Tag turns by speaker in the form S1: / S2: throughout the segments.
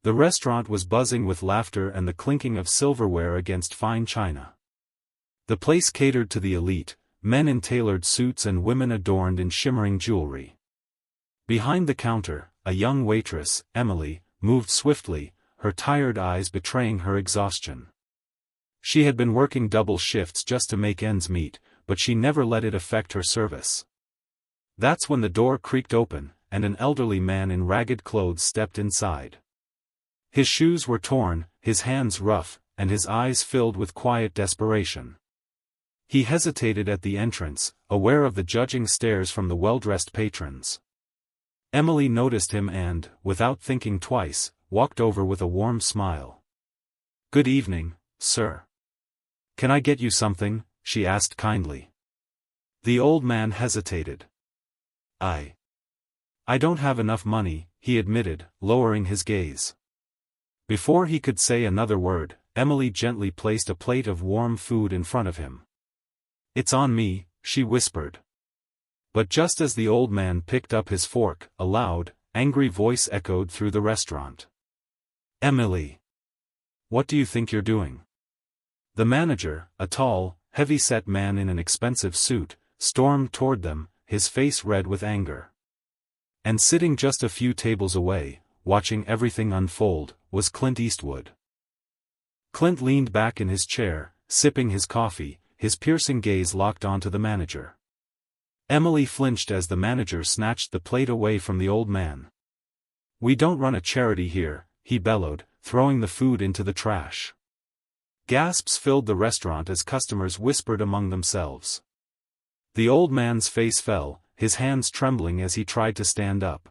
S1: The restaurant was buzzing with laughter and the clinking of silverware against fine china. The place catered to the elite, men in tailored suits and women adorned in shimmering jewelry. Behind the counter, a young waitress, Emily, moved swiftly, her tired eyes betraying her exhaustion. She had been working double shifts just to make ends meet, but she never let it affect her service. That's when the door creaked open, and an elderly man in ragged clothes stepped inside. His shoes were torn, his hands rough, and his eyes filled with quiet desperation. He hesitated at the entrance, aware of the judging stares from the well-dressed patrons. Emily noticed him and, without thinking twice, walked over with a warm smile. "Good evening, sir. Can I get you something?" she asked kindly. The old man hesitated. I don't have enough money," he admitted, lowering his gaze. Before he could say another word, Emily gently placed a plate of warm food in front of him. "It's on me," she whispered. But just as the old man picked up his fork, a loud, angry voice echoed through the restaurant. "Emily! What do you think you're doing?" The manager, a tall, heavy-set man in an expensive suit, stormed toward them, his face red with anger. And sitting just a few tables away, watching everything unfold, was Clint Eastwood. Clint leaned back in his chair, sipping his coffee, his piercing gaze locked onto the manager. Emily flinched as the manager snatched the plate away from the old man. "We don't run a charity here," he bellowed, throwing the food into the trash. Gasps filled the restaurant as customers whispered among themselves. The old man's face fell, his hands trembling as he tried to stand up.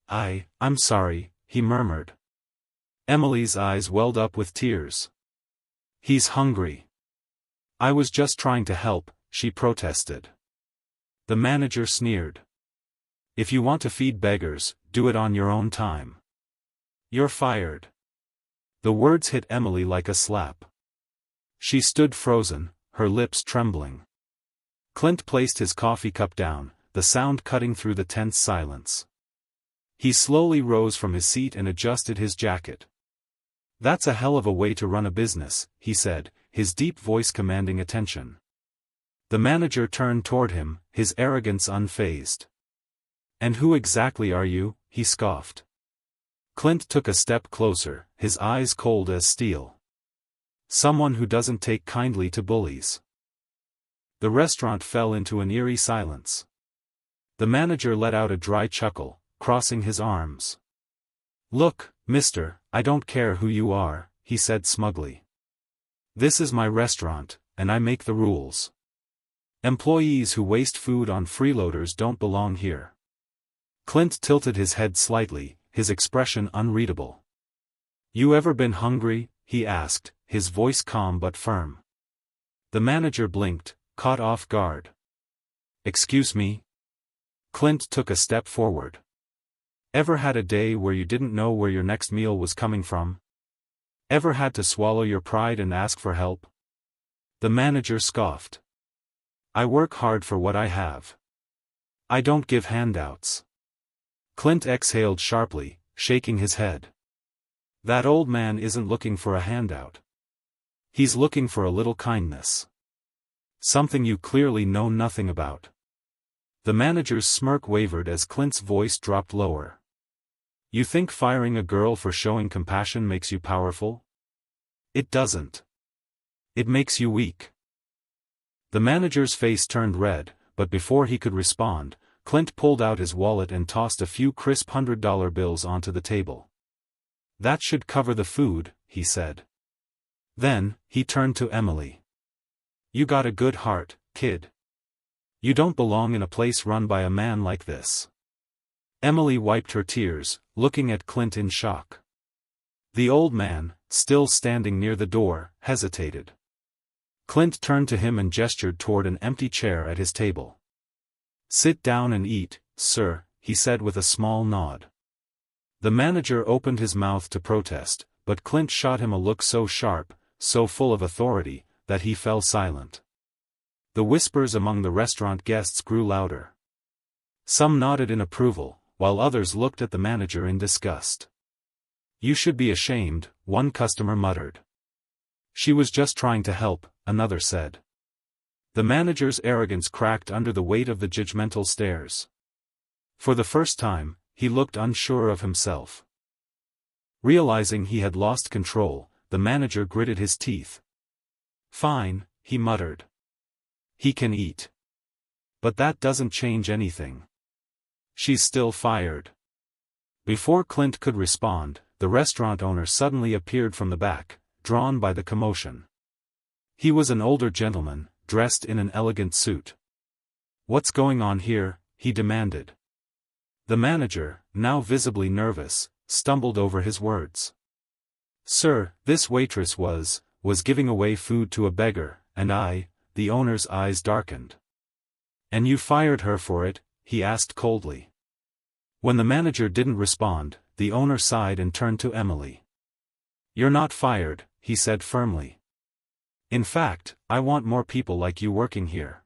S1: I'm sorry," he murmured. Emily's eyes welled up with tears. "He's hungry." "I was just trying to help," she protested. The manager sneered. "If you want to feed beggars, do it on your own time. You're fired." The words hit Emily like a slap. She stood frozen, her lips trembling. Clint placed his coffee cup down, the sound cutting through the tense silence. He slowly rose from his seat and adjusted his jacket. "That's a hell of a way to run a business," he said, his deep voice commanding attention. The manager turned toward him, his arrogance unfazed. "And who exactly are you?" he scoffed. Clint took a step closer, his eyes cold as steel. "Someone who doesn't take kindly to bullies." The restaurant fell into an eerie silence. The manager let out a dry chuckle, crossing his arms. "Look, mister, I don't care who you are," he said smugly. "This is my restaurant, and I make the rules. Employees who waste food on freeloaders don't belong here." Clint tilted his head slightly, his expression unreadable. "You ever been hungry?" he asked, his voice calm but firm. The manager blinked, caught off guard. "Excuse me?" Clint took a step forward. "Ever had a day where you didn't know where your next meal was coming from? Ever had to swallow your pride and ask for help?" The manager scoffed. "I work hard for what I have. I don't give handouts." Clint exhaled sharply, shaking his head. "That old man isn't looking for a handout. He's looking for a little kindness. Something you clearly know nothing about." The manager's smirk wavered as Clint's voice dropped lower. "You think firing a girl for showing compassion makes you powerful? It doesn't. It makes you weak." The manager's face turned red, but before he could respond, Clint pulled out his wallet and tossed a few crisp $100 bills onto the table. "That should cover the food," he said. Then, he turned to Emily. "You got a good heart, kid. You don't belong in a place run by a man like this." Emily wiped her tears, looking at Clint in shock. The old man, still standing near the door, hesitated. Clint turned to him and gestured toward an empty chair at his table. "Sit down and eat, sir," he said with a small nod. The manager opened his mouth to protest, but Clint shot him a look so sharp, so full of authority, that he fell silent. The whispers among the restaurant guests grew louder. Some nodded in approval, while others looked at the manager in disgust. "You should be ashamed," one customer muttered. "She was just trying to help," another said. The manager's arrogance cracked under the weight of the judgmental stares. For the first time, he looked unsure of himself. Realizing he had lost control, the manager gritted his teeth. "Fine," he muttered. "He can eat. But that doesn't change anything. She's still fired." Before Clint could respond, the restaurant owner suddenly appeared from the back, drawn by the commotion. He was an older gentleman, dressed in an elegant suit. "What's going on here?" he demanded. The manager, now visibly nervous, stumbled over his words. "Sir, this waitress was giving away food to a beggar, and the owner's eyes darkened." "And you fired her for it?" he asked coldly. When the manager didn't respond, the owner sighed and turned to Emily. "You're not fired," he said firmly. "In fact, I want more people like you working here."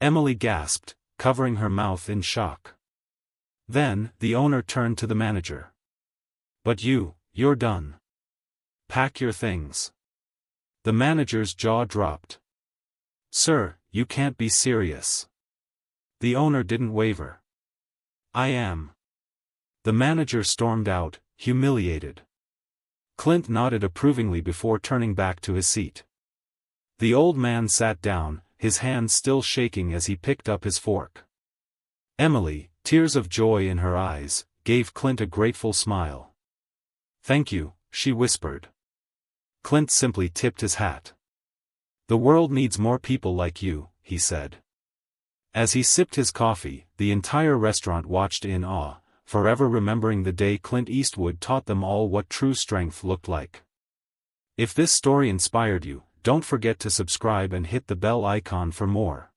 S1: Emily gasped, covering her mouth in shock. Then, the owner turned to the manager. "But you're done. Pack your things." The manager's jaw dropped. "Sir, you can't be serious." The owner didn't waver. "I am." The manager stormed out, humiliated. Clint nodded approvingly before turning back to his seat. The old man sat down, his hands still shaking as he picked up his fork. Emily, tears of joy in her eyes, gave Clint a grateful smile. "Thank you," she whispered. Clint simply tipped his hat. "The world needs more people like you," he said. As he sipped his coffee, the entire restaurant watched in awe, forever remembering the day Clint Eastwood taught them all what true strength looked like. If this story inspired you, don't forget to subscribe and hit the bell icon for more.